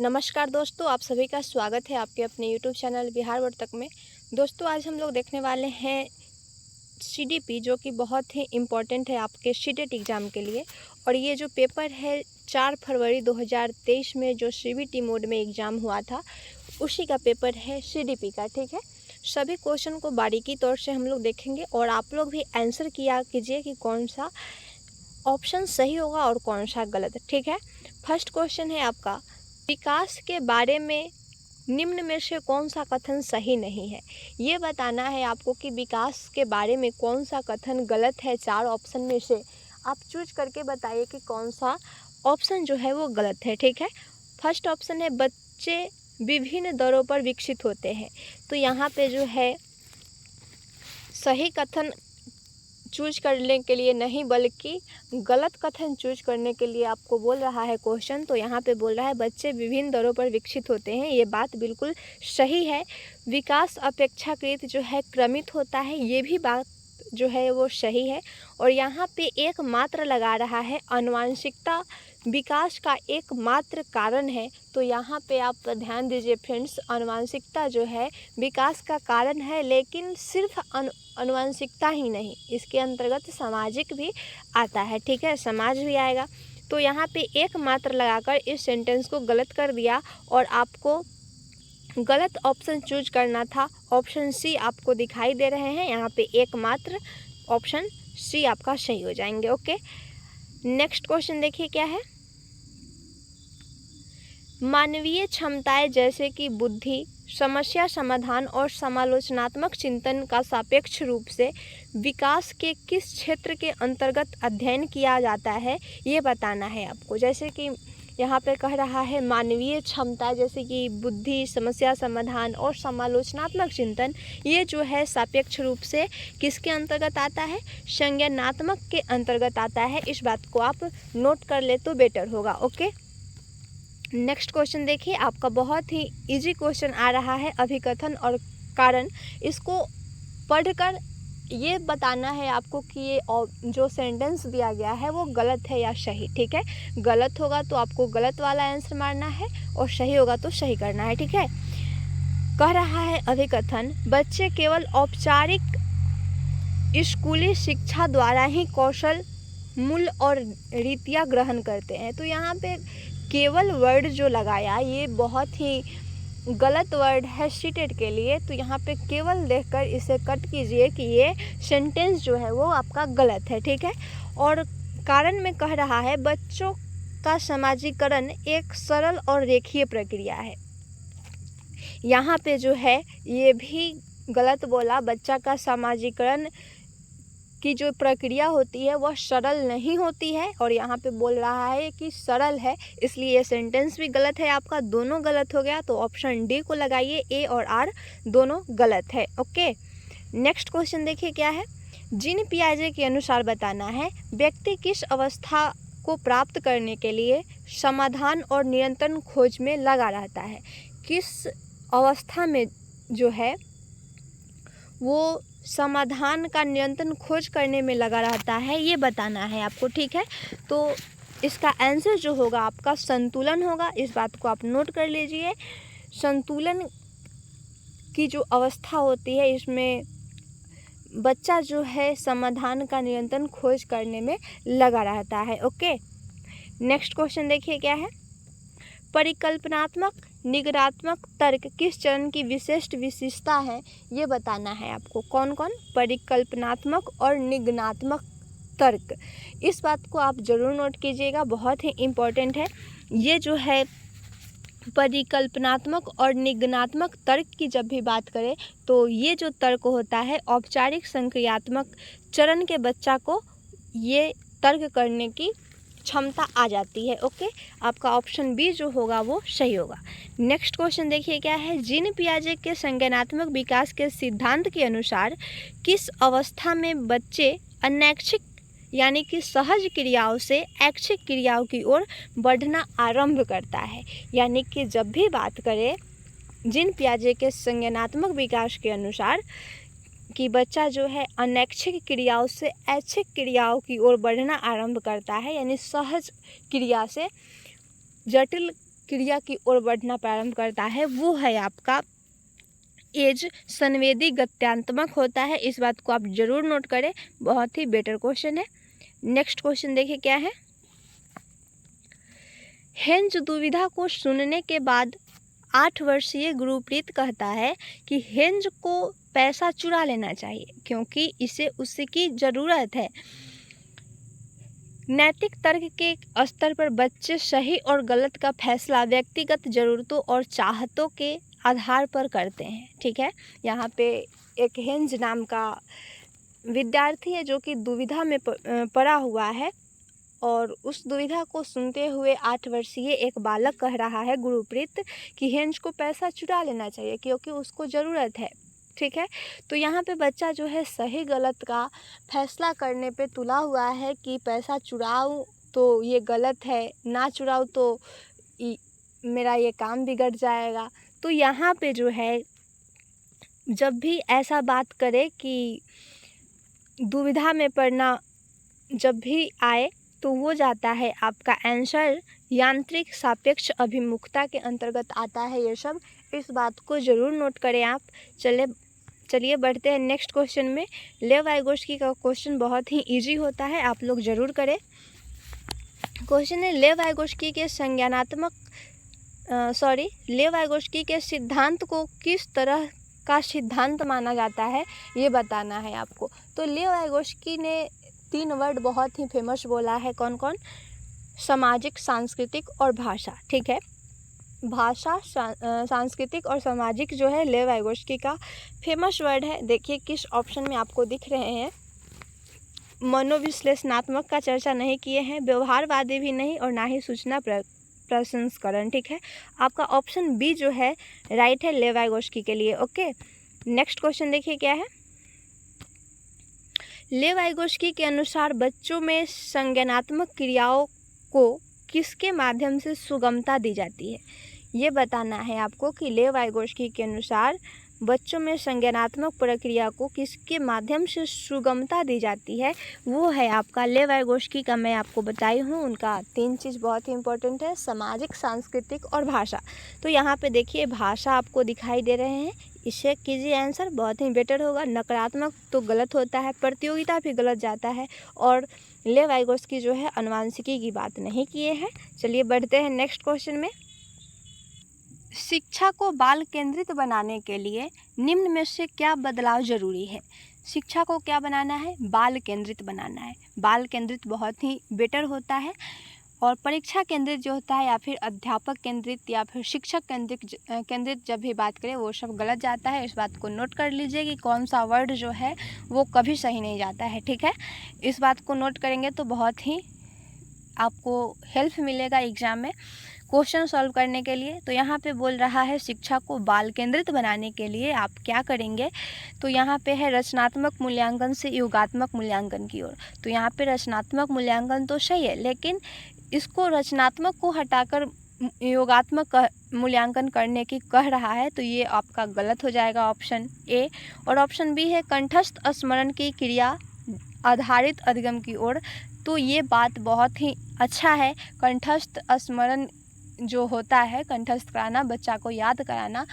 नमस्कार दोस्तों, आप सभी का स्वागत है आपके अपने यूट्यूब चैनल बिहार वर्तक में। दोस्तों, आज हम लोग देखने वाले हैं सीडीपी, जो कि बहुत ही इम्पोर्टेंट है आपके सीटेट एग्ज़ाम के लिए। और ये जो पेपर है 4 फरवरी 2023 में जो सीबीटी मोड में एग्ज़ाम हुआ था, उसी का पेपर है सीडीपी का। ठीक है, सभी क्वेश्चन को बारीकी तौर से हम लोग देखेंगे और आप लोग भी आंसर किया कीजिए कि कौन सा ऑप्शन सही होगा और कौन सा गलत। ठीक है, फर्स्ट क्वेश्चन है आपका, विकास के बारे में निम्न में से कौन सा कथन सही नहीं है। ये बताना है आपको कि विकास के बारे में कौन सा कथन गलत है। 4 ऑप्शन में से आप चूज करके बताइए कि कौन सा ऑप्शन जो है वो गलत है। ठीक है, फर्स्ट ऑप्शन है बच्चे विभिन्न दौरों पर विकसित होते हैं। तो यहाँ पे जो है सही कथन चूज करने के लिए नहीं बल्कि गलत कथन चूज करने के लिए आपको बोल रहा है क्वेश्चन। तो यहाँ पे बोल रहा है बच्चे विभिन्न दौरों पर विकसित होते हैं। ये बात बिल्कुल सही है। विकास अपेक्षाकृत जो है क्रमित होता है, ये भी बात जो है वो सही है। और यहाँ पे एक मात्र लगा रहा है, आनुवंशिकता विकास का एकमात्र कारण है। तो यहाँ पे आप ध्यान दीजिए फ्रेंड्स, आनुवंशिकता जो है विकास का कारण है, लेकिन सिर्फ आनुवंशिकता ही नहीं, इसके अंतर्गत सामाजिक भी आता है। ठीक है, समाज भी आएगा। तो यहाँ पे एक मात्र लगाकर इस सेंटेंस को गलत कर दिया और आपको गलत ऑप्शन चूज करना था। ऑप्शन सी आपको दिखाई दे रहे हैं, यहाँ पे एक मात्र, ऑप्शन सी आपका सही हो जाएंगे। ओके, नेक्स्ट क्वेश्चन देखिए क्या है। मानवीय क्षमताएं जैसे कि बुद्धि, समस्या समाधान और समालोचनात्मक चिंतन का सापेक्ष रूप से विकास के किस क्षेत्र के अंतर्गत अध्ययन किया जाता है, ये बताना है आपको। जैसे कि यहाँ पे कह रहा है मानवीय क्षमता जैसे कि बुद्धि, समस्या समाधान और समालोचनात्मक चिंतन, ये जो है सापेक्ष रूप से किसके अंतर्गत आता है, संज्ञानात्मक के अंतर्गत आता है। इस बात को आप नोट कर ले तो बेटर होगा। ओके, नेक्स्ट क्वेश्चन देखिए, आपका बहुत ही इजी क्वेश्चन आ रहा है, अभिकथन और कारण। इसको पढ़कर ये बताना है आपको कि ये जो सेंटेंस दिया गया है वो गलत है या सही। ठीक है, गलत होगा तो आपको गलत वाला आंसर मारना है और सही होगा तो सही करना है। ठीक है, कह रहा है अभिकथन, बच्चे केवल औपचारिक स्कूली शिक्षा द्वारा ही कौशल, मूल्य और रीतियाँ ग्रहण करते हैं। तो यहाँ पे केवल वर्ड जो लगाया ये बहुत ही गलत वर्ड है सीटेट के लिए। तो यहाँ पे केवल देखकर इसे कट कीजिए कि ये सेंटेंस जो है वो आपका गलत है। ठीक है, और कारण में कह रहा है बच्चों का समाजीकरण एक सरल और रेखीय प्रक्रिया है। यहाँ पे जो है ये भी गलत बोला, बच्चा का समाजीकरण की जो प्रक्रिया होती है वह सरल नहीं होती है, और यहाँ पे बोल रहा है कि सरल है, इसलिए ये सेंटेंस भी गलत है आपका। दोनों गलत हो गया, तो ऑप्शन डी को लगाइए, ए और आर दोनों गलत है। ओके, नेक्स्ट क्वेश्चन देखिए क्या है। जीन पियाजे के अनुसार बताना है व्यक्ति किस अवस्था को प्राप्त करने के लिए समाधान और निरंतर खोज में लगा रहता है। किस अवस्था में जो है वो समाधान का निरंतर खोज करने में लगा रहता है, ये बताना है आपको। ठीक है, तो इसका आंसर जो होगा आपका संतुलन होगा। इस बात को आप नोट कर लीजिए। संतुलन की जो अवस्था होती है इसमें बच्चा जो है समाधान का निरंतर खोज करने में लगा रहता है। ओके, नेक्स्ट क्वेश्चन देखिए क्या है। परिकल्पनात्मक निगरात्मक तर्क किस चरण की विशिष्ट विशेषता है, ये बताना है आपको। कौन कौन, परिकल्पनात्मक और निगनात्मक तर्क, इस बात को आप जरूर नोट कीजिएगा, बहुत ही इम्पोर्टेंट है। ये जो है परिकल्पनात्मक और निगनात्मक तर्क की जब भी बात करें तो ये जो तर्क होता है औपचारिक संक्रियात्मक चरण के बच्चा को ये तर्क करने की क्षमता आ जाती है। ओके, आपका ऑप्शन बी जो होगा वो सही होगा। नेक्स्ट क्वेश्चन देखिए क्या है। जीन पियाजे के संज्ञानात्मक विकास के सिद्धांत के अनुसार किस अवस्था में बच्चे अनैच्छिक यानी कि सहज क्रियाओं से ऐच्छिक क्रियाओं की ओर बढ़ना आरंभ करता है। यानी कि जब भी बात करें जीन पियाजे के संज्ञानात्मक विकास के अनुसार कि बच्चा जो है अनैच्छिक क्रियाओं से ऐच्छिक क्रियाओं की ओर बढ़ना आरंभ करता है, यानी सहज क्रिया से जटिल क्रिया की ओर बढ़ना प्रारंभ करता है वो है आपका एज संवेदी गत्यात्मक होता है। इस बात को आप जरूर नोट करें, बहुत ही बेटर क्वेश्चन है। नेक्स्ट क्वेश्चन देखिए क्या है। हेंज दुविधा को सुनने के बाद 8 वर्षीय गुरप्रीत कहता है कि हेंज को पैसा चुरा लेना चाहिए क्योंकि इसे उसकी ज़रूरत है। नैतिक तर्क के स्तर पर बच्चे सही और गलत का फैसला व्यक्तिगत ज़रूरतों और चाहतों के आधार पर करते हैं। ठीक है, यहाँ पे एक हेंज नाम का विद्यार्थी है जो कि दुविधा में पड़ा हुआ है और उस दुविधा को सुनते हुए 8 वर्षीय एक बालक कह रहा है गुरप्रीत कि हेंज को पैसा चुरा लेना चाहिए क्योंकि उसको ज़रूरत है। ठीक है, तो यहाँ पे बच्चा जो है सही गलत का फैसला करने पे तुला हुआ है कि पैसा चुराऊँ तो ये गलत है, ना चुराऊँ तो मेरा ये काम बिगड़ जाएगा। तो यहाँ पे जो है जब भी ऐसा बात करे कि दुविधा में पड़ना जब भी आए तो वो जाता है आपका आंसर यांत्रिक सापेक्ष अभिमुखता के अंतर्गत आता है ये सब। इस बात को ज़रूर नोट करें आप। चलिए बढ़ते हैं नेक्स्ट क्वेश्चन में। लेव वाइगोत्स्की का क्वेश्चन बहुत ही इजी होता है, आप लोग ज़रूर करें। क्वेश्चन है लेव वाइगोत्स्की के लेव वाइगोत्स्की के सिद्धांत को किस तरह का सिद्धांत माना जाता है ये बताना है आपको। तो लेव वाइगोत्स्की ने 3 वर्ड बहुत ही फेमस बोला है। कौन कौन? सामाजिक, सांस्कृतिक और भाषा। ठीक है, भाषा, सांस्कृतिक और सामाजिक जो है लेव वाइगोत्स्की का फेमस वर्ड है। देखिए किस ऑप्शन में आपको दिख रहे हैं। मनोविश्लेषणात्मक का चर्चा नहीं किए हैं, व्यवहारवादी भी नहीं और ना ही सूचना प्रसंस्करण। ठीक है, आपका ऑप्शन बी जो है राइट है लेव वाइगोत्स्की के लिए। ओके, नेक्स्ट क्वेश्चन देखिए क्या है। लेव वाइगोत्स्की के अनुसार बच्चों में संज्ञानात्मक क्रियाओं को किसके माध्यम से सुगमता दी जाती है, ये बताना है आपको कि लेव वाइगोत्स्की के अनुसार बच्चों में संज्ञानात्मक प्रक्रिया को किसके माध्यम से सुगमता दी जाती है। वो है आपका लेव वाइगोत्स्की का, मैं आपको बताई हूँ उनका 3 चीज़ बहुत ही इंपॉर्टेंट है, सामाजिक, सांस्कृतिक और भाषा। तो यहाँ पे देखिए भाषा आपको दिखाई दे रहे हैं, इसे कीजिए आंसर, बहुत ही बेटर होगा। नकारात्मक तो गलत होता है, प्रतियोगिता भी गलत जाता है और लेव वाइगोत्स्की जो है अनुवांशिकी की बात नहीं किए हैं। चलिए बढ़ते हैं नेक्स्ट क्वेश्चन में। शिक्षा को बाल केंद्रित बनाने के लिए निम्न में से क्या बदलाव जरूरी है। शिक्षा को क्या बनाना है? बाल केंद्रित बनाना है। बाल केंद्रित बहुत ही बेटर होता है और परीक्षा केंद्रित जो होता है या फिर अध्यापक केंद्रित या फिर शिक्षक केंद्रित जब भी बात करें वो सब गलत जाता है। इस बात को नोट कर लीजिए कि कौन सा वर्ड जो है वो कभी सही नहीं जाता है। ठीक है, इस बात को नोट करेंगे तो बहुत ही आपको हेल्प मिलेगा एग्जाम में क्वेश्चन सॉल्व करने के लिए। तो यहाँ पे बोल रहा है शिक्षा को बाल केंद्रित बनाने के लिए आप क्या करेंगे, तो यहाँ पे है रचनात्मक मूल्यांकन से योगात्मक मूल्यांकन की ओर। तो यहाँ पे रचनात्मक मूल्यांकन तो सही है लेकिन इसको रचनात्मक को हटाकर योगात्मक मूल्यांकन करने की कह रहा है, तो ये आपका गलत हो जाएगा ऑप्शन ए। और ऑप्शन बी है कंठस्थ स्मरण की क्रिया आधारित अधिगम की ओर। तो ये बात बहुत ही अच्छा है। कंठस्थ स्मरण जो होता है, कंठस्थ कराना, बच्चा को याद कराना,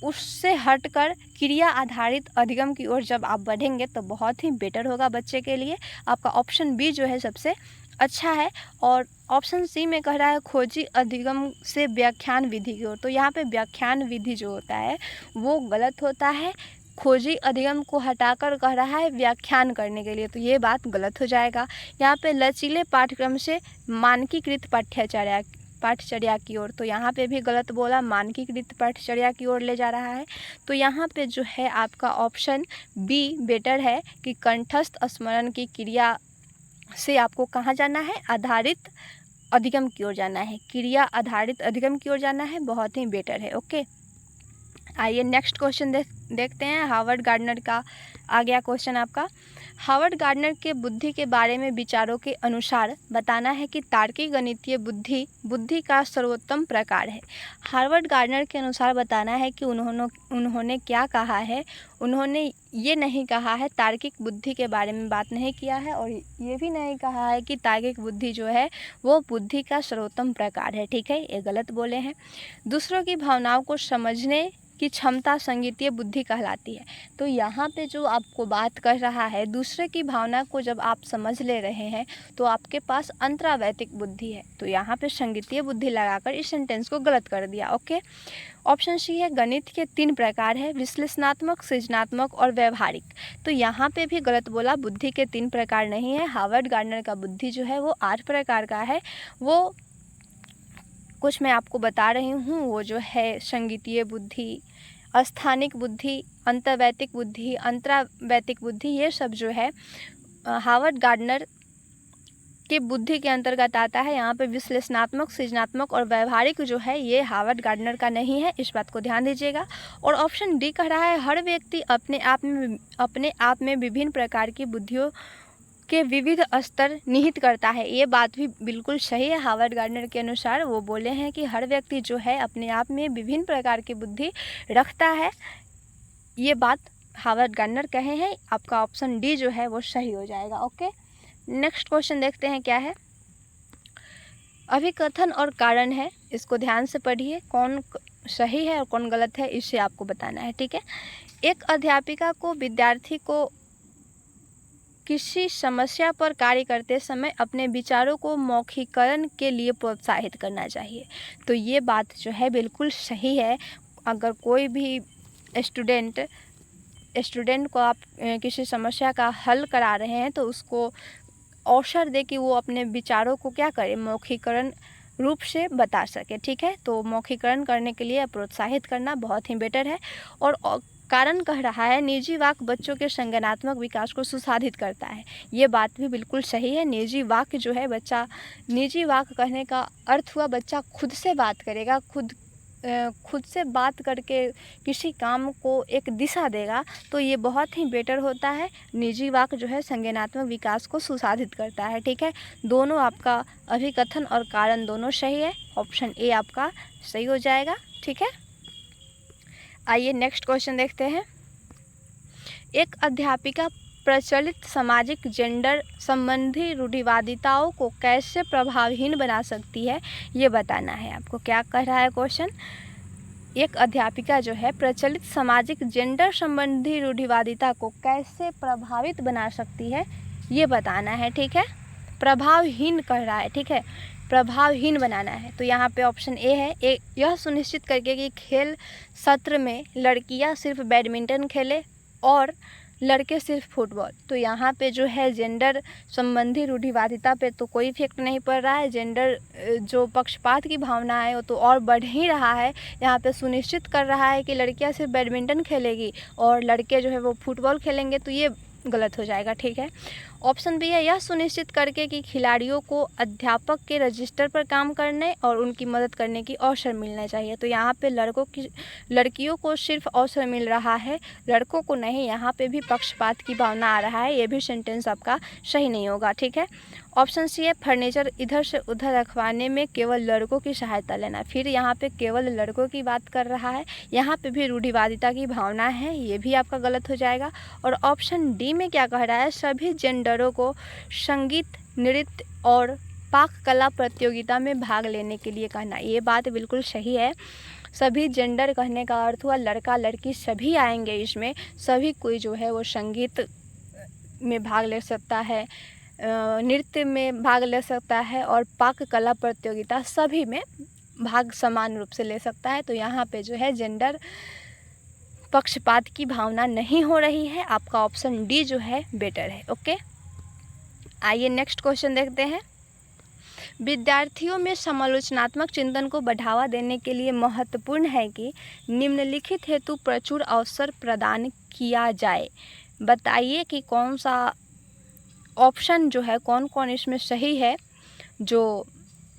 उससे हटकर क्रिया आधारित अधिगम की ओर जब आप बढ़ेंगे तो बहुत ही बेटर होगा बच्चे के लिए। आपका ऑप्शन बी जो है सबसे अच्छा है। और ऑप्शन सी में कह रहा है खोजी अधिगम से व्याख्यान विधि की ओर। तो यहाँ पे व्याख्यान विधि जो होता है वो गलत होता है, खोजी अधिगम को हटाकर कह रहा है व्याख्यान करने के लिए, तो ये बात गलत हो जाएगा। यहाँ पे लचीले पाठ्यक्रम से मानकीकृत पाठ्यचर्या की ओर, तो यहाँ पे भी गलत बोला, मानकीकृत पाठ्यचर्या की ओर ले जा रहा है। तो यहाँ पे जो है आपका ऑप्शन बी बेटर है कि कंठस्थ स्मरण की क्रिया से आपको कहाँ जाना है, आधारित अधिगम की ओर जाना है, क्रिया आधारित अधिगम की ओर जाना है, बहुत ही बेटर है। ओके, आइए नेक्स्ट क्वेश्चन देखते हैं। हार्वर्ड गार्डनर का आ गया क्वेश्चन आपका। हार्वर्ड गार्डनर के बुद्धि के बारे में विचारों के अनुसार बताना है कि तार्किक गणितीय बुद्धि बुद्धि का सर्वोत्तम प्रकार है। हार्वर्ड गार्डनर के अनुसार बताना है कि उन्होंने क्या कहा है। उन्होंने ये नहीं कहा है, तार्किक बुद्धि के बारे में बात नहीं किया है, और ये भी नहीं कहा है कि तार्किक बुद्धि जो है वो बुद्धि का सर्वोत्तम प्रकार है। ठीक है, ये गलत बोले हैं। दूसरों की भावनाओं को समझने की क्षमता संगीतीय बुद्धि कहलाती है। तो यहाँ पे जो आपको बात कर रहा है, दूसरे की भावना को जब आप समझ ले रहे हैं तो आपके पास अंतरावैतिक बुद्धि है। तो यहाँ पे संगीतीय बुद्धि लगाकर इस सेंटेंस को गलत कर दिया। ओके, ऑप्शन सी है गणित के 3 प्रकार है, विश्लेषणात्मक, सृजनात्मक और व्यवहारिक। तो यहाँ पे भी गलत बोला, बुद्धि के 3 प्रकार नहीं है। हार्वर्ड गार्डनर का बुद्धि जो है वो 8 प्रकार का है। वो कुछ मैं आपको बता रही हूँ, वो जो है संगीतीय बुद्धि, अस्थानिक बुद्धि, अंतर्वैतिक बुद्धि, अंतरावैतिक बुद्धि, ये सब जो है हार्वर्ड गार्डनर के बुद्धि के अंतर्गत आता है। यहाँ पे विश्लेषणात्मक, सृजनात्मक और व्यवहारिक जो है ये हार्वर्ड गार्डनर का नहीं है, इस बात को ध्यान दीजिएगा। और ऑप्शन डी कह रहा है हर व्यक्ति अपने आप में विभिन्न प्रकार की बुद्धियों के विविध स्तर निहित करता है। ये बात भी बिल्कुल सही है। हार्वर्ड गार्डनर के अनुसार वो बोले हैं कि हर व्यक्ति जो है अपने आप में विभिन्न प्रकार की बुद्धि रखता है। ये बात हार्वर्ड गार्डनर कहे हैं। आपका ऑप्शन डी जो है वो सही हो जाएगा। ओके, नेक्स्ट क्वेश्चन देखते हैं क्या है। अभिकथन और कारण है, इसको ध्यान से पढ़िए, कौन सही है और कौन गलत है इसे आपको बताना है। ठीक है, एक अध्यापिका को विद्यार्थी को किसी समस्या पर कार्य करते समय अपने विचारों को मौखिकरण के लिए प्रोत्साहित करना चाहिए। तो ये बात जो है बिल्कुल सही है। अगर कोई भी स्टूडेंट को आप किसी समस्या का हल करा रहे हैं तो उसको अवसर दे कि वो अपने विचारों को क्या करे, मौखिकरण रूप से बता सके। ठीक है, तो मौखिकरण करने के लिए प्रोत्साहित करना बहुत ही बेटर है। और कारण कह रहा है निजी वाक्य बच्चों के संज्ञानात्मक विकास को सुसाधित करता है। ये बात भी बिल्कुल सही है। निजी वाक्य जो है, बच्चा निजी वाक्य कहने का अर्थ हुआ बच्चा खुद से बात करेगा, खुद से बात करके किसी काम को एक दिशा देगा, तो ये बहुत ही बेटर होता है। निजी वाक्य जो है संज्ञानात्मक विकास को सुसाधित करता है। ठीक है, दोनों आपका अभिकथन और कारण दोनों सही है। ऑप्शन ए आपका सही हो जाएगा। ठीक है, आइए नेक्स्ट क्वेश्चन देखते हैं। एक अध्यापिका प्रचलित सामाजिक जेंडर संबंधी रूढ़िवादिताओं को कैसे प्रभावहीन बना सकती है, ये बताना है आपको। क्या कह रहा है क्वेश्चन, एक अध्यापिका जो है प्रचलित सामाजिक जेंडर संबंधी रूढ़िवादिता को कैसे प्रभावित बना सकती है, ये बताना है। ठीक है, प्रभावहीन कह रहा है। ठीक है, प्रभावहीन बनाना है। तो यहाँ पे ऑप्शन ए है, यह सुनिश्चित करके कि खेल सत्र में लड़कियाँ सिर्फ बैडमिंटन खेले और लड़के सिर्फ फुटबॉल। तो यहाँ पे जो है जेंडर संबंधी रूढ़िवादिता पे तो कोई इफेक्ट नहीं पड़ रहा है। जेंडर जो पक्षपात की भावना है वो तो और बढ़ ही रहा है। यहाँ पे सुनिश्चित कर रहा है कि लड़कियाँ सिर्फ बैडमिंटन खेलेगी और लड़के जो है वो फुटबॉल खेलेंगे, तो ये गलत हो जाएगा। ठीक है, ऑप्शन बी है, यह सुनिश्चित करके कि खिलाड़ियों को अध्यापक के रजिस्टर पर काम करने और उनकी मदद करने की अवसर मिलना चाहिए। तो यहाँ पे लड़कियों को सिर्फ अवसर मिल रहा है, लड़कों को नहीं। यहाँ पे भी पक्षपात की भावना आ रहा है, ये भी सेंटेंस आपका सही नहीं होगा। ठीक है, ऑप्शन सी है, फर्नीचर इधर से उधर रखवाने में केवल लड़कों की सहायता लेना। फिर यहाँ पे केवल लड़कों की बात कर रहा है, यहाँ पे भी रूढ़िवादिता की भावना है, ये भी आपका गलत हो जाएगा। और ऑप्शन डी में क्या कह रहा है, सभी जेंडरों को संगीत, नृत्य और पाक कला प्रतियोगिता में भाग लेने के लिए कहना। ये बात बिल्कुल सही है। सभी जेंडर कहने का अर्थ हुआ लड़का लड़की सभी आएंगे इसमें, सभी कोई जो है वो संगीत में भाग ले सकता है, नृत्य में भाग ले सकता है और पाक कला प्रतियोगिता सभी में भाग समान रूप से ले सकता है। तो यहाँ पे जो है जेंडर पक्षपात की भावना नहीं हो रही है। आपका ऑप्शन डी जो है बेटर है। ओके, आइए नेक्स्ट क्वेश्चन देखते हैं। विद्यार्थियों में समालोचनात्मक चिंतन को बढ़ावा देने के लिए महत्वपूर्ण है कि निम्नलिखित हेतु प्रचुर अवसर प्रदान किया जाए। बताइए कि कौन सा ऑप्शन जो है, कौन कौन इसमें सही है जो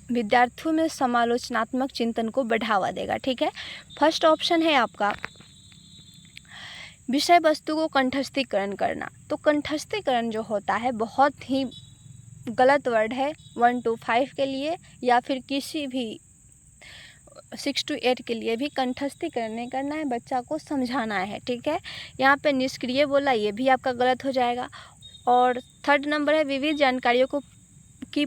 विद्यार्थियों में समालोचनात्मक चिंतन को बढ़ावा देगा। ठीक है, फर्स्ट ऑप्शन है आपका, विषय वस्तु को कंठस्थीकरण करना, तो कंठस्थीकरण जो होता है बहुत ही गलत वर्ड है 1 to 5 के लिए या फिर किसी भी 6 to 8 के लिए भी कंठस्थीकरण नहीं करना है, बच्चा को समझाना है, ठीक है। यहाँ पे निष्क्रिय बोला, ये भी आपका गलत हो जाएगा। और थर्ड नंबर है विविध जानकारियों को की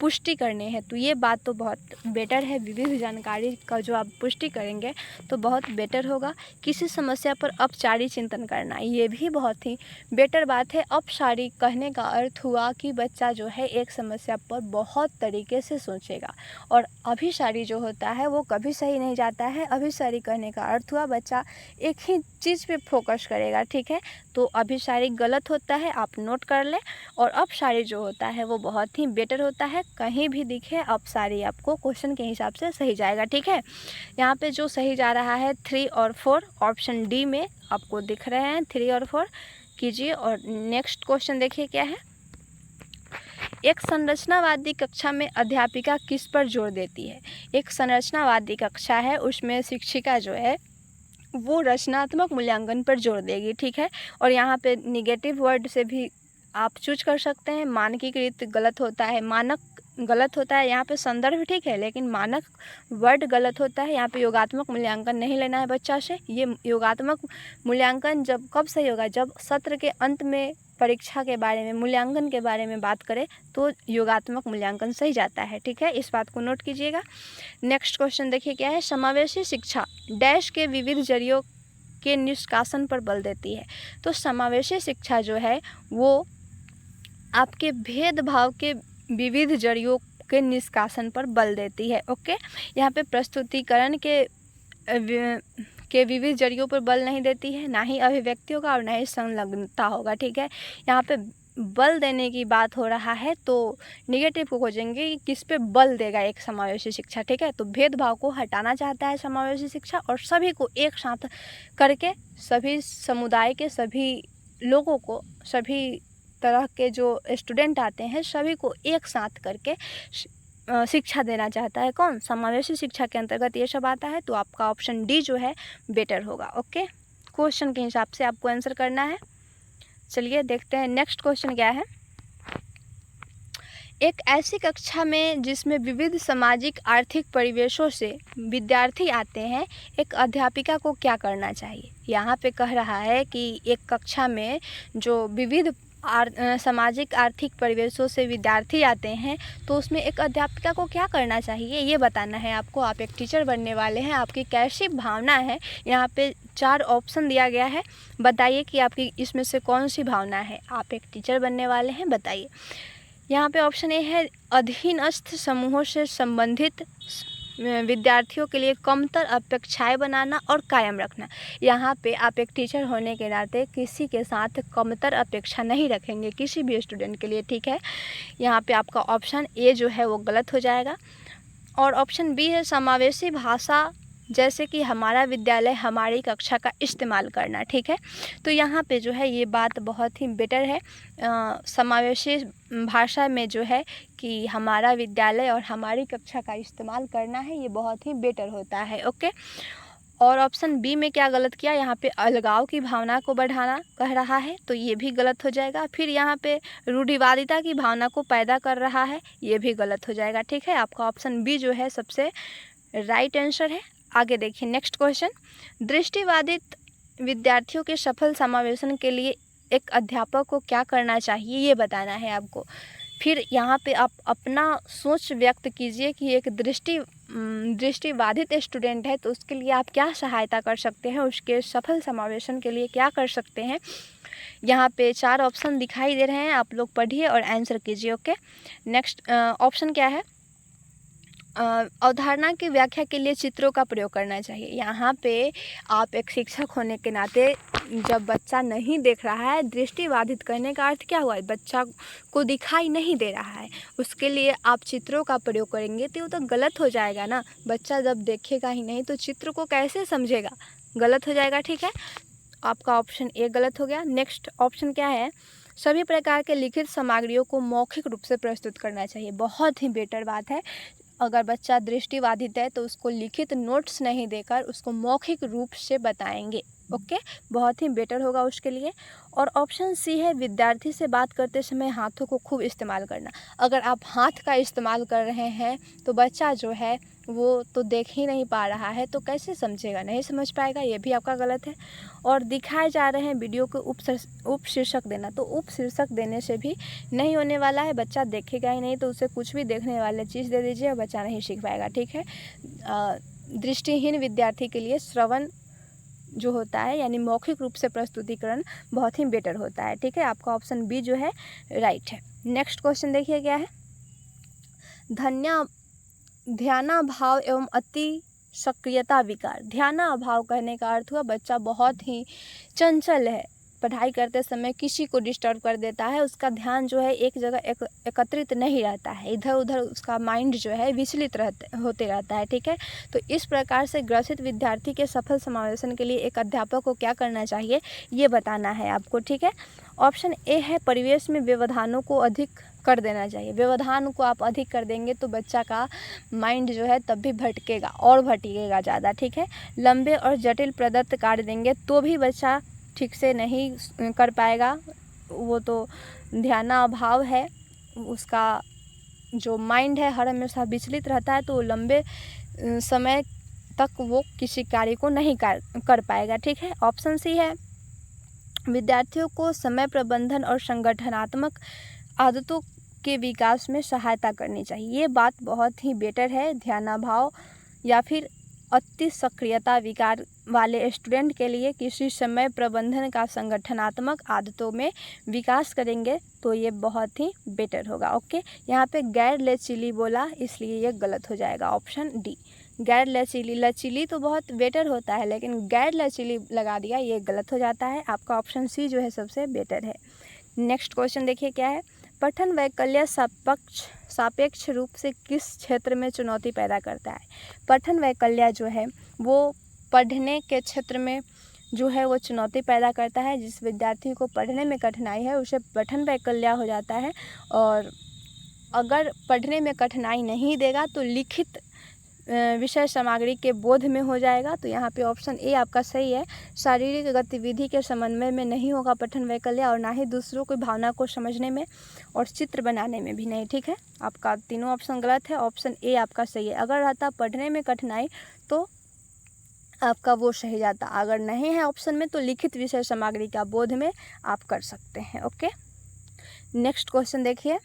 पुष्टि करनी है, तो ये बात तो बहुत बेटर है। विविध जानकारी का जो आप पुष्टि करेंगे तो बहुत बेटर होगा। किसी समस्या पर अपचारी चिंतन करना, ये भी बहुत ही बेटर बात है। अपचारी कहने का अर्थ हुआ कि बच्चा जो है एक समस्या पर बहुत तरीके से सोचेगा, और अभिसारी जो होता है वो कभी सही नहीं जाता है। अभिसारी कहने का अर्थ हुआ बच्चा एक ही चीज़ पे फोकस करेगा, ठीक है। तो अभिसारी गलत होता है, आप नोट कर लें। और अपसारी जो होता है वो बहुत ही बेटर होता है। कहीं भी दिखे अपसारी आपको क्वेश्चन के हिसाब से सही जाएगा, ठीक है। यहाँ पे जो सही जा रहा है 3 और 4 ऑप्शन डी में आपको दिख रहे हैं, 3 और 4 कीजिए। और नेक्स्ट क्वेश्चन देखिए क्या है। एक संरचनावादी कक्षा में अध्यापिका किस पर जोर देती है? एक संरचनावादी कक्षा है, उसमें शिक्षिका जो है वो रचनात्मक मूल्यांकन पर जोर देगी, ठीक है। और यहाँ पे निगेटिव वर्ड से भी आप चूज कर सकते हैं। मानकीकृत गलत होता है, मानक गलत होता है। यहाँ पे संदर्भ ठीक है, लेकिन मानक वर्ड गलत होता है। यहाँ पे योगात्मक मूल्यांकन नहीं लेना है बच्चा से। ये योगात्मक मूल्यांकन जब कब सही होगा, जब सत्र के अंत में परीक्षा के बारे में, मूल्यांकन के बारे में बात करें तो योगात्मक मूल्यांकन सही जाता है, ठीक है। इस बात को नोट कीजिएगा। नेक्स्ट क्वेश्चन देखिए क्या है। समावेशी शिक्षा डैश के विविध जरियों के निष्कासन पर बल देती है। तो समावेशी शिक्षा जो है वो आपके भेदभाव के विविध जरियों के निष्कासन पर बल देती है, ओके। यहाँ पे प्रस्तुतिकरण के विविध जरियों पर बल नहीं देती है, ना ही अभिव्यक्तियों का और ना ही संलग्नता होगा, ठीक है। यहाँ पे बल देने की बात हो रहा है तो निगेटिव को खोजेंगे कि किस पे बल देगा एक समावेशी शिक्षा, ठीक है। तो भेदभाव को हटाना चाहता है समावेशी शिक्षा, और सभी को एक साथ करके, सभी समुदाय के सभी लोगों को, सभी तरह के जो स्टूडेंट आते हैं सभी को एक साथ करके शिक्षा देना चाहता है। कौन? समावेशी शिक्षा के अंतर्गत ये सब आता है। तो आपका ऑप्शन डी जो है बेटर होगा, ओके। क्वेश्चन के हिसाब से आपको आंसर करना है। चलिए देखते हैं नेक्स्ट क्वेश्चन क्या है। एक ऐसी कक्षा में जिसमें विविध सामाजिक आर्थिक परिवेशों से विद्यार्थी आते हैं, एक अध्यापिका को क्या करना चाहिए? यहाँ पे कह रहा है कि एक कक्षा में जो विविध सामाजिक आर्थिक परिवेशों से विद्यार्थी आते हैं तो उसमें एक अध्यापिका को क्या करना चाहिए ये बताना है आपको। आप एक टीचर बनने वाले हैं, आपकी कैसी भावना है। यहाँ पे 4 ऑप्शन दिया गया है, बताइए कि आपकी इसमें से कौन सी भावना है। आप एक टीचर बनने वाले हैं, बताइए। यहाँ पे ऑप्शन ए है अधीनस्थ समूहों से संबंधित विद्यार्थियों के लिए कमतर अपेक्षाएं बनाना और कायम रखना। यहाँ पे आप एक टीचर होने के नाते किसी के साथ कमतर अपेक्षा नहीं रखेंगे किसी भी स्टूडेंट के लिए, ठीक है। यहाँ पे आपका ऑप्शन ए जो है वो गलत हो जाएगा। और ऑप्शन बी है समावेशी भाषा, जैसे कि हमारा विद्यालय हमारी कक्षा का इस्तेमाल करना, ठीक है। तो यहाँ पे जो है ये बात बहुत ही बेटर है। समावेशी भाषा में जो है कि हमारा विद्यालय और हमारी कक्षा का इस्तेमाल करना है, ये बहुत ही बेटर होता है, ओके। और ऑप्शन बी में क्या गलत किया, यहाँ पे अलगाव की भावना को बढ़ाना कह रहा है, तो ये भी गलत हो जाएगा। फिर यहाँ पे रूढ़िवादिता की भावना को पैदा कर रहा है, ये भी गलत हो जाएगा, ठीक है। आपका ऑप्शन बी जो है सबसे राइट आंसर है। आगे देखिए नेक्स्ट क्वेश्चन। दृष्टिबाधित विद्यार्थियों के सफल समावेशन के लिए एक अध्यापक को क्या करना चाहिए ये बताना है आपको। फिर यहाँ पे आप अपना सोच व्यक्त कीजिए कि एक दृष्टिबाधित स्टूडेंट है तो उसके लिए आप क्या सहायता कर सकते हैं, उसके सफल समावेशन के लिए क्या कर सकते हैं। यहाँ पे 4 ऑप्शन दिखाई दे रहे हैं, आप लोग पढ़िए और आंसर कीजिए, ओके। नेक्स्ट ऑप्शन क्या है, अवधारणा की व्याख्या के लिए चित्रों का प्रयोग करना चाहिए। यहाँ पे आप एक शिक्षक होने के नाते जब बच्चा नहीं देख रहा है, दृष्टिबाधित करने का अर्थ क्या हुआ, बच्चा को दिखाई नहीं दे रहा है, उसके लिए आप चित्रों का प्रयोग करेंगे तो वो तो गलत हो जाएगा ना। बच्चा जब देखेगा ही नहीं तो चित्र को कैसे समझेगा, गलत हो जाएगा, ठीक है। आपका ऑप्शन ए गलत हो गया। नेक्स्ट ऑप्शन क्या है, सभी प्रकार के लिखित सामग्रियों को मौखिक रूप से प्रस्तुत करना चाहिए। बहुत ही बेटर बात है। अगर बच्चा दृष्टिबाधित है तो उसको लिखित नोट्स नहीं देकर उसको मौखिक रूप से बताएंगे, ओके, बहुत ही बेटर होगा उसके लिए। और ऑप्शन सी है विद्यार्थी से बात करते समय हाथों को खूब इस्तेमाल करना। अगर आप हाथ का इस्तेमाल कर रहे हैं तो बच्चा जो है वो तो देख ही नहीं पा रहा है, तो कैसे समझेगा, नहीं समझ पाएगा, ये भी आपका गलत है। और दिखाए जा रहे हैं वीडियो को उपशीर्षक देना, तो उपशीर्षक देने से भी नहीं होने वाला है, बच्चा देखेगा ही नहीं, तो उसे कुछ भी देखने वाली चीज़ दे दीजिए, बच्चा नहीं सीख पाएगा, ठीक है। दृष्टिहीन विद्यार्थी के लिए श्रवण जो होता है यानी मौखिक रूप से प्रस्तुतिकरण बहुत ही बेटर होता है, ठीक है। आपका ऑप्शन बी जो है राइट है। नेक्स्ट क्वेश्चन देखिए क्या है। ध्यानाभाव एवं अति सक्रियता विकार। ध्यानाभाव कहने का अर्थ हुआ बच्चा बहुत ही चंचल है, पढ़ाई करते समय किसी को डिस्टर्ब कर देता है, उसका ध्यान जो है एक जगह एकत्रित नहीं रहता है, इधर उधर उसका माइंड जो है विचलित होते रहता है, ठीक है। तो इस प्रकार से ग्रसित विद्यार्थी के सफल समावेशन के लिए एक अध्यापक को क्या करना चाहिए ये बताना है आपको, ठीक है। ऑप्शन ए है परिवेश में व्यवधानों को अधिक कर देना चाहिए। व्यवधान को आप अधिक कर देंगे तो बच्चा का माइंड जो है तब भी भटकेगा और भटकेगा ज़्यादा, ठीक है। लंबे और जटिल प्रदत्त कार्य देंगे तो भी बच्चा ठीक से नहीं कर पाएगा, वो तो ध्यानाभाव है, उसका जो माइंड है हर हमेशा विचलित रहता है, तो लंबे समय तक वो किसी कार्य को नहीं कर पाएगा, ठीक है। ऑप्शन सी है विद्यार्थियों को समय प्रबंधन और संगठनात्मक आदतों के विकास में सहायता करनी चाहिए। ये बात बहुत ही बेटर है। ध्यानाभाव या फिर अति सक्रियता विकार वाले स्टूडेंट के लिए किसी समय प्रबंधन का संगठनात्मक आदतों में विकास करेंगे तो ये बहुत ही बेटर होगा, ओके। यहाँ पे गैर लचीली बोला इसलिए ये गलत हो जाएगा, ऑप्शन डी। गैर लचीली, लचीली तो बहुत बेटर होता है लेकिन गैर लचीली लगा दिया, ये गलत हो जाता है। आपका ऑप्शन सी जो है सबसे बेटर है। नेक्स्ट क्वेश्चन देखिए क्या है। पठन वैकल्य सापेक्ष रूप से किस क्षेत्र में चुनौती पैदा करता है। पठन वैकल्य जो है वो पढ़ने के क्षेत्र में जो है वो चुनौती पैदा करता है। जिस विद्यार्थी को पढ़ने में कठिनाई है उसे पठन वैकल्य हो जाता है, और अगर पढ़ने में कठिनाई नहीं देगा तो लिखित विषय सामग्री के बोध में हो जाएगा। तो यहाँ पे ऑप्शन ए आपका सही है। शारीरिक गतिविधि के समन्वय में नहीं होगा पठन वैकल्य, और ना ही दूसरों की भावना को समझने में और चित्र बनाने में भी नहीं, ठीक है। आपका तीनों ऑप्शन गलत है, ऑप्शन ए आपका सही है। अगर रहता पढ़ने में कठिनाई तो आपका वो सही जाता, अगर नहीं है ऑप्शन में तो लिखित विषय सामग्री का बोध में आप कर सकते हैं, ओके। नेक्स्ट क्वेश्चन देखिए।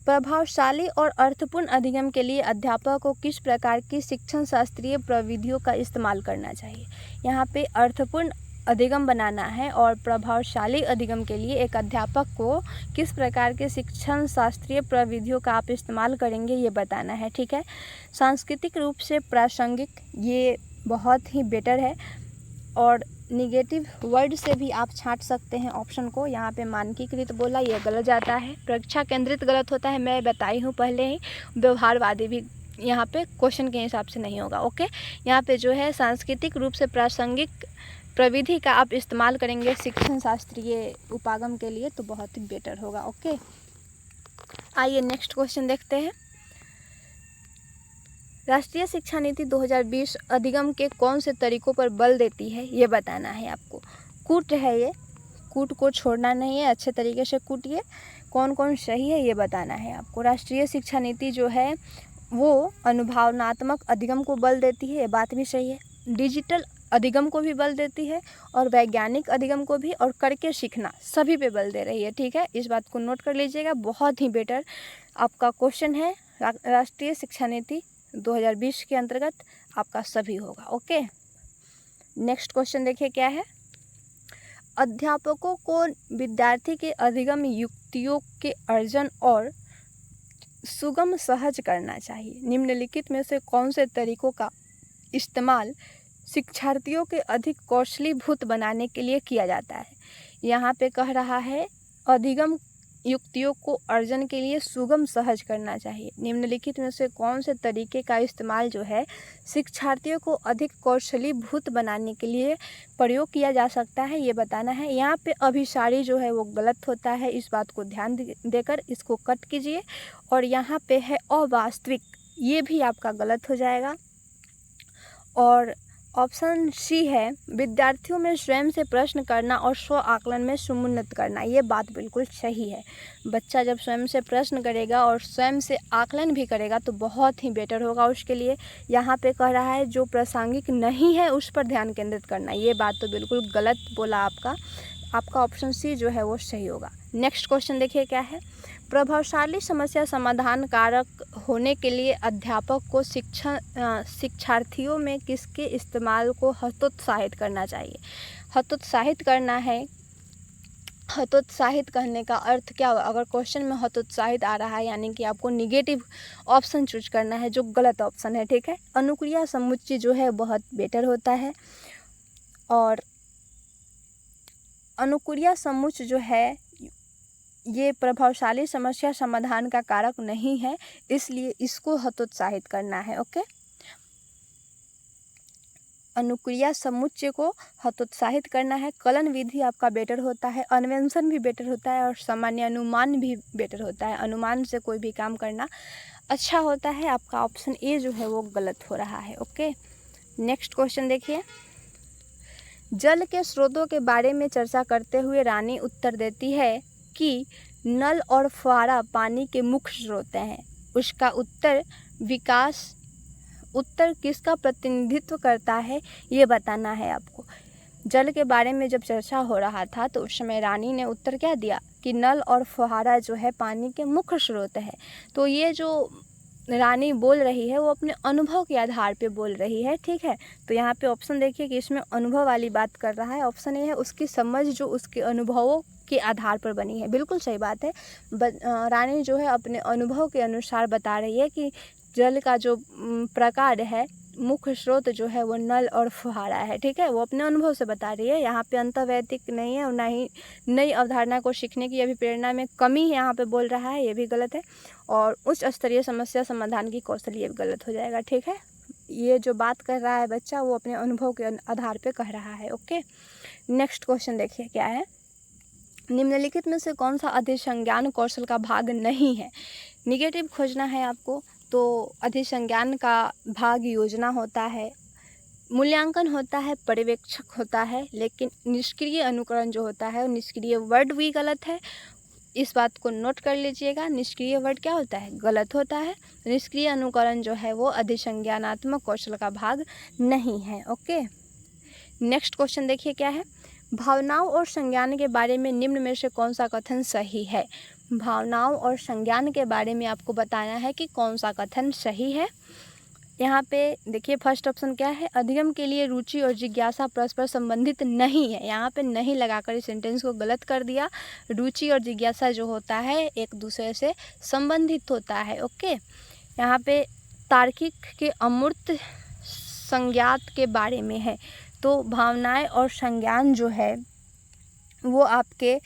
प्रभावशाली और अर्थपूर्ण अधिगम के लिए अध्यापक को किस प्रकार की शिक्षण शास्त्रीय प्रविधियों का इस्तेमाल करना चाहिए। यहाँ पे अर्थपूर्ण अधिगम बनाना है और प्रभावशाली अधिगम के लिए एक अध्यापक को किस प्रकार के शिक्षण शास्त्रीय प्रविधियों का आप इस्तेमाल करेंगे ये बताना है, ठीक है। सांस्कृतिक रूप से प्रासंगिक, ये बहुत ही बेटर है, और निगेटिव वर्ड से भी आप छांट सकते हैं ऑप्शन को। यहाँ पे मानकीकृत बोला ये गलत जाता है। परीक्षा केंद्रित गलत होता है, मैं बताई हूँ पहले ही। व्यवहारवादी भी यहाँ पे क्वेश्चन के हिसाब से नहीं होगा, ओके। यहाँ पे जो है सांस्कृतिक रूप से प्रासंगिक प्रविधि का आप इस्तेमाल करेंगे शिक्षण शास्त्रीय उपागम के लिए तो बहुत ही बेटर होगा, ओके। आइए नेक्स्ट क्वेश्चन देखते हैं। राष्ट्रीय शिक्षा नीति 2020 अधिगम के कौन से तरीकों पर बल देती है ये बताना है आपको। कूट है ये, कूट को छोड़ना नहीं है, अच्छे तरीके से कूटिए। कौन कौन सही है ये बताना है आपको। राष्ट्रीय शिक्षा नीति जो है वो अनुभवनात्मक अधिगम को बल देती है, ये बात भी सही है। डिजिटल अधिगम को भी बल देती है और वैज्ञानिक अधिगम को भी, और करके सीखना सभी पे बल दे रही है, ठीक है। इस बात को नोट कर लीजिएगा, बहुत ही बेटर आपका क्वेश्चन है। राष्ट्रीय शिक्षा नीति 2020 के अंतर्गत आपका सभी होगा, ओके। नेक्स्ट क्वेश्चन देखिए क्या है। अध्यापकों को विद्यार्थी के अधिगम युक्तियों के अर्जन और सुगम सहज करना चाहिए। निम्नलिखित में से कौन से तरीकों का इस्तेमाल शिक्षार्थियों के अधिक कौशलीभूत बनाने के लिए किया जाता है। यहाँ पे कह रहा है अधिगम युक्तियों को अर्जन के लिए सुगम सहज करना चाहिए। निम्नलिखित में से कौन से तरीके का इस्तेमाल जो है शिक्षार्थियों को अधिक कौशलीभूत बनाने के लिए प्रयोग किया जा सकता है ये बताना है। यहाँ पे अभिसारी जो है वो गलत होता है, इस बात को ध्यान देकर इसको कट कीजिए। और यहाँ पे है अवास्तविक, ये भी आपका गलत हो जाएगा। और ऑप्शन सी है, विद्यार्थियों में स्वयं से प्रश्न करना और स्व आकलन में समुन्नत करना। ये बात बिल्कुल सही है। बच्चा जब स्वयं से प्रश्न करेगा और स्वयं से आकलन भी करेगा तो बहुत ही बेटर होगा उसके लिए। यहाँ पे कह रहा है जो प्रासंगिक नहीं है उस पर ध्यान केंद्रित करना। ये बात तो बिल्कुल गलत बोला आपका ऑप्शन सी जो है वो सही होगा। नेक्स्ट क्वेश्चन देखिए क्या है, प्रभावशाली समस्या समाधान कारक होने के लिए अध्यापक को शिक्षार्थियों में किसके इस्तेमाल को हतोत्साहित करना चाहिए। हतोत्साहित करना है, हतोत्साहित करने का अर्थ क्या होगा? अगर क्वेश्चन में हतोत्साहित आ रहा है यानी कि आपको निगेटिव ऑप्शन चूज करना है जो गलत ऑप्शन है, ठीक है। अनुक्रिया समुच्चय जो है बहुत बेटर होता है और अनुक्रिया समुच्चय जो है ये प्रभावशाली समस्या समाधान का कारक नहीं है, इसलिए इसको हतोत्साहित करना है। ओके, अनुक्रिया समुच्चय को हतोत्साहित करना है। कलन विधि आपका बेटर होता है, अन्वेषण भी बेटर होता है और सामान्य अनुमान भी बेटर होता है। अनुमान से कोई भी काम करना अच्छा होता है। आपका ऑप्शन ए जो है वो गलत हो रहा है। ओके, नेक्स्ट क्वेश्चन देखिए, जल के स्रोतों के बारे में चर्चा करते हुए रानी उत्तर देती है कि नल और फुहारा पानी के मुख्य स्रोत हैं। उसका उत्तर किसका प्रतिनिधित्व करता है ये बताना है आपको। जल के बारे में जब चर्चा हो रहा था तो उस समय रानी ने उत्तर क्या दिया कि नल और फुहारा जो है पानी के मुख्य स्रोत है। तो ये जो रानी बोल रही है वो अपने अनुभव के आधार पे बोल रही है, ठीक है। तो यहाँ पे ऑप्शन देखिए कि इसमें अनुभव वाली बात कर रहा है। ऑप्शन ए है, उसकी समझ जो उसके अनुभवों के आधार पर बनी है। बिल्कुल सही बात है। रानी जो है अपने अनुभव के अनुसार बता रही है कि जल का जो प्रकार है, मुख्य स्रोत जो है वो नल और फुहारा है, ठीक है। वो अपने अनुभव से बता रही है। यहाँ पे अंतर्वैदिक नहीं है और ना ही नई अवधारणा को सीखने की अभी प्रेरणा में कमी यहाँ पे बोल रहा है, ये भी गलत है। और उच्च स्तरीय समस्या समाधान की कौशल, ये भी गलत हो जाएगा, ठीक है। ये जो बात कर रहा है बच्चा वो अपने अनुभव के आधार पर कह रहा है। ओके, नेक्स्ट क्वेश्चन देखिए क्या है, निम्नलिखित में से कौन सा अधिसंज्ञान कौशल का भाग नहीं है। निगेटिव खोजना है आपको, तो अधिसंज्ञान का भाग योजना होता है, मूल्यांकन होता है, पर्यवेक्षक होता है, लेकिन निष्क्रिय अनुकरण जो होता है, निष्क्रिय वर्ड भी गलत है। इस बात को नोट कर लीजिएगा, निष्क्रिय वर्ड क्या होता है, गलत होता है। निष्क्रिय अनुकरण जो है वो अधिसंज्ञानात्मक कौशल का भाग नहीं है। ओके, नेक्स्ट क्वेश्चन देखिए क्या है, भावनाओं और संज्ञान के बारे में निम्न में से कौन सा कथन सही है। भावनाओं और संज्ञान के बारे में आपको बताना है कि कौन सा कथन सही है। यहाँ पे देखिए फर्स्ट ऑप्शन क्या है, अधिगम के लिए रुचि और जिज्ञासा परस्पर संबंधित नहीं है। यहाँ पे नहीं लगाकर इस सेंटेंस को गलत कर दिया। रुचि और जिज्ञासा जो होता है एक दूसरे से संबंधित होता है। ओके, यहाँ पे तार्किक के अमूर्त संज्ञात के बारे में है, तो भावनाएं और संज्ञान जो है वो आपके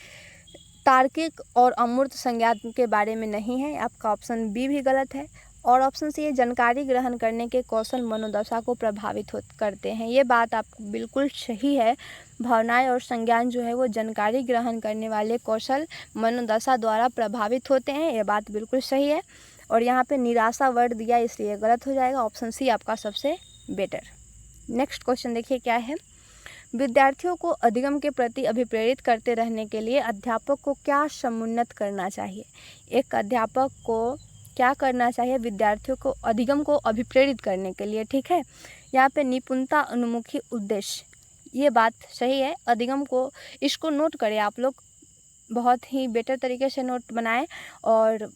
तार्किक और अमूर्त संज्ञान के बारे में नहीं है। आपका ऑप्शन बी भी गलत है। और ऑप्शन सी है, जानकारी ग्रहण करने के कौशल मनोदशा को प्रभावित करते हैं। ये बात आपको बिल्कुल सही है। भावनाएं और संज्ञान जो है वो जानकारी ग्रहण करने वाले कौशल मनोदशा द्वारा प्रभावित होते हैं। ये बात बिल्कुल सही है। और यहाँ पे निराशा वर्ड दिया इसलिए गलत हो जाएगा। ऑप्शन सी आपका सबसे बेटर। नेक्स्ट क्वेश्चन देखिए क्या है, विद्यार्थियों को अधिगम के प्रति अभिप्रेरित करते रहने के लिए अध्यापक को क्या समुन्नत करना चाहिए। एक अध्यापक को क्या करना चाहिए विद्यार्थियों को अधिगम को अभिप्रेरित करने के लिए, ठीक है। यहाँ पे निपुणता अनुमुखी उद्देश्य, ये बात सही है। अधिगम को इसको नोट करें आप लोग, बहुत ही बेटर तरीके से नोट बनाएं। और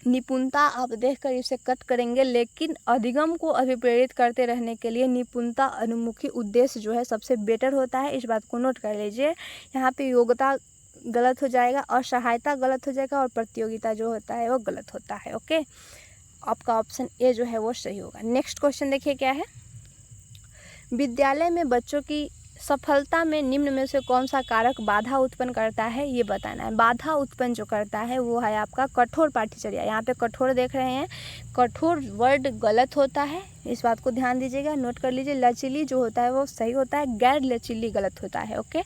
निपुणता आप देखकर इसे कट करेंगे, लेकिन अधिगम को अभिप्रेरित करते रहने के लिए निपुणता अनुमुखी उद्देश्य जो है सबसे बेटर होता है। इस बात को नोट कर लीजिए। यहाँ पे योग्यता गलत हो जाएगा, असहायता गलत हो जाएगा और प्रतियोगिता जो होता है वो गलत होता है। ओके, आपका ऑप्शन ए जो है वो सही होगा। नेक्स्ट क्वेश्चन देखिए क्या है, विद्यालय में बच्चों की सफलता में निम्न में से कौन सा कारक बाधा उत्पन्न करता है ये बताना है। बाधा उत्पन्न जो करता है वो है आपका कठोर पाठ्यचर्या। यहाँ पे कठोर देख रहे हैं, कठोर वर्ड गलत होता है, इस बात को ध्यान दीजिएगा, नोट कर लीजिए। लचीली जो होता है वो सही होता है, गैर लचीली गलत होता है। ओके,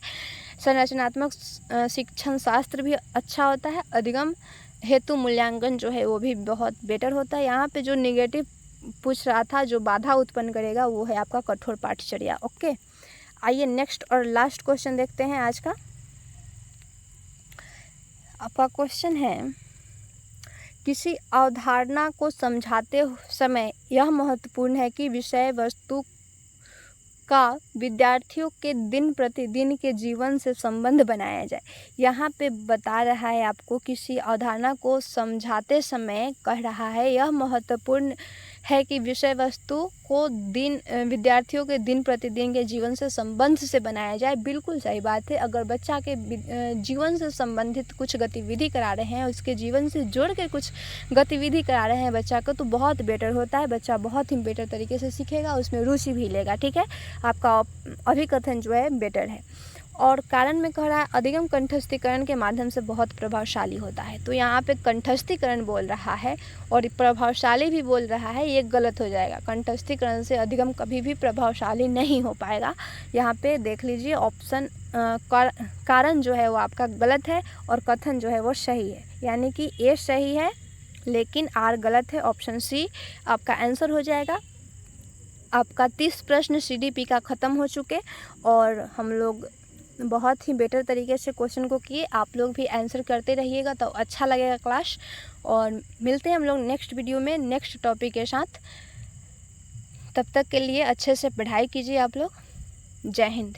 संरचनात्मक शिक्षण शास्त्र भी अच्छा होता है। अधिगम हेतु मूल्यांकन जो है वो भी बहुत बेटर होता है। यहाँ पे जो निगेटिव पूछ रहा था, जो बाधा उत्पन्न करेगा वो है आपका कठोर पाठचर्या। ओके, आइए नेक्स्ट और लास्ट क्वेश्चन देखते हैं आज का। आपका क्वेश्चन है, किसी अवधारणा को समझाते समय यह महत्वपूर्ण है कि विषय वस्तु का विद्यार्थियों के दिन प्रतिदिन के जीवन से संबंध बनाया जाए। यहाँ पे बता रहा है आपको, किसी अवधारणा को समझाते समय कह रहा है यह महत्वपूर्ण है कि विषय वस्तु को विद्यार्थियों के दिन प्रतिदिन के जीवन से संबंध से बनाया जाए। बिल्कुल सही बात है। अगर बच्चा के जीवन से संबंधित कुछ गतिविधि करा रहे हैं, उसके जीवन से जोड़ के कुछ गतिविधि करा रहे हैं बच्चा को, तो बहुत बेटर होता है। बच्चा बहुत ही बेटर तरीके से सीखेगा, उसमें रुचि भी लेगा। ठीक है, आपका अभिकथन जो है बेटर है। और कारण में कह रहा है अधिगम कंठस्थीकरण के माध्यम से बहुत प्रभावशाली होता है। तो यहाँ पे कंठस्थीकरण बोल रहा है और प्रभावशाली भी बोल रहा है, ये गलत हो जाएगा। कंठस्थीकरण से अधिगम कभी भी प्रभावशाली नहीं हो पाएगा। यहाँ पे देख लीजिए, ऑप्शन कारण जो है वो आपका गलत है और कथन जो है वो सही है। यानी कि ए सही है लेकिन आर गलत है। ऑप्शन सी आपका आंसर हो जाएगा। आपका 30 प्रश्न CDP का ख़त्म हो चुके और हम लोग बहुत ही बेटर तरीके से क्वेश्चन को किए। आप लोग भी आंसर करते रहिएगा तो अच्छा लगेगा क्लास। और मिलते हैं हम लोग नेक्स्ट वीडियो में नेक्स्ट टॉपिक के साथ। तब तक के लिए अच्छे से पढ़ाई कीजिए आप लोग। जय हिंद।